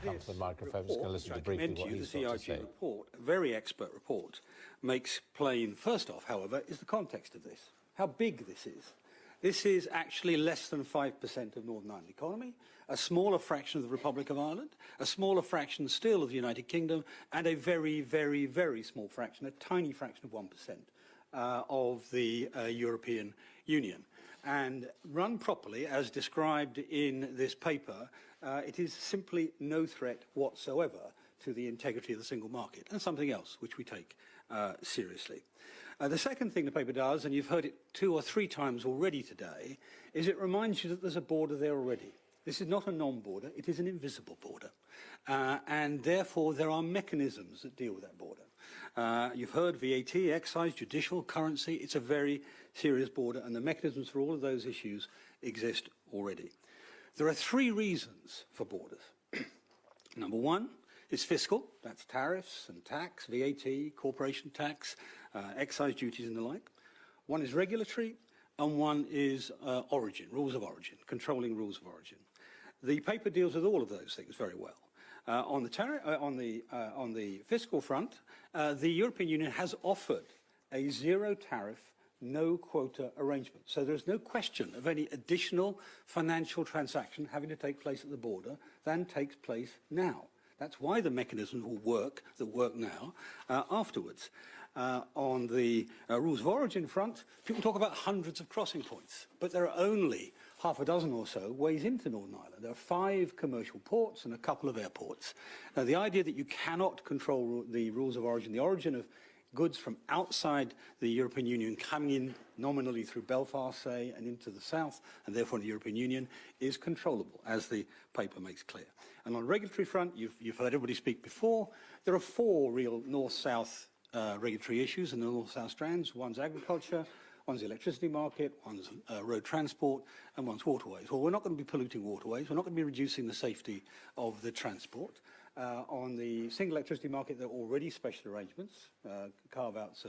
come to the microphone. I'm just going to listen to briefly what he's got to ERG say. report, a very expert report, makes plain, first off, however, is the context of this. How big this is. This is actually less than 5% of Northern Ireland economy, a smaller fraction of the Republic of Ireland, a smaller fraction still of the United Kingdom, and a very, very, very small fraction, a tiny fraction of 1% of the European Union. And run properly, as described in this paper, it is simply no threat whatsoever to the integrity of the single market, and something else which we take seriously. The second thing the paper does, and you've heard it 2 or 3 times already today, is it reminds you that there's a border there already. This is not a non-border, it is an invisible border. And therefore there are mechanisms that deal with that border. You've heard VAT, excise, judicial, currency. It's a very serious border, and the mechanisms for all of those issues exist already. There are 3 reasons for borders. Number 1 is fiscal. That's tariffs and tax, VAT, corporation tax, excise duties and the like. 1 is regulatory, and 1 is origin, rules of origin, controlling rules of origin. The paper deals with all of those things very well. On the fiscal front, the European Union has offered a zero tariff, no quota arrangement. So there's no question of any additional financial transaction having to take place at the border than takes place now. That's why the mechanisms will work that work now afterwards. On the rules of origin front, people talk about hundreds of crossing points, but there are only half a dozen or so ways into Northern Ireland. There are 5 commercial ports and a couple of airports. Now, the idea that you cannot control the rules of origin, the origin of goods from outside the European Union coming in nominally through Belfast, say, and into the south, and therefore the European Union, is controllable, as the paper makes clear. And on the regulatory front, you've heard everybody speak before, there are 4 real north-south regulatory issues in the north-south strands. 1's agriculture, 1's the electricity market, 1's road transport, and 1's waterways. Well, we're not going to be polluting waterways. We're not going to be reducing the safety of the transport. On the single electricity market, there are already special arrangements, carve-outs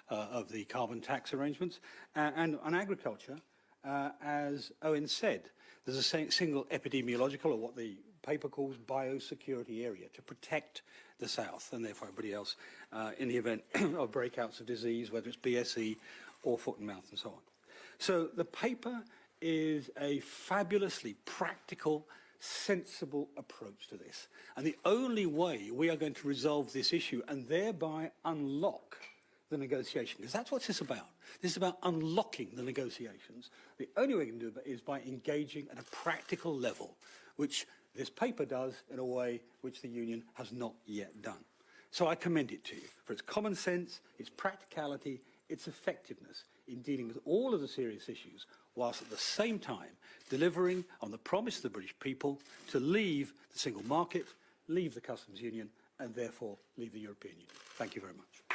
of the carbon tax arrangements. And on agriculture, as Owen said, there's a single epidemiological, or what the paper calls biosecurity area, to protect the south and therefore everybody else in the event of breakouts of disease, whether it's BSE or foot and mouth and so on. So the paper is a fabulously practical, sensible approach to this. And the only way we are going to resolve this issue and thereby unlock the negotiation, because that's what this is about. This is about unlocking the negotiations. The only way we can do it is by engaging at a practical level, which this paper does in a way which the Union has not yet done. So I commend it to you for its common sense, its practicality, its effectiveness in dealing with all of the serious issues, whilst at the same time delivering on the promise to the British people to leave the single market, leave the customs union, and therefore leave the European Union. Thank you very much.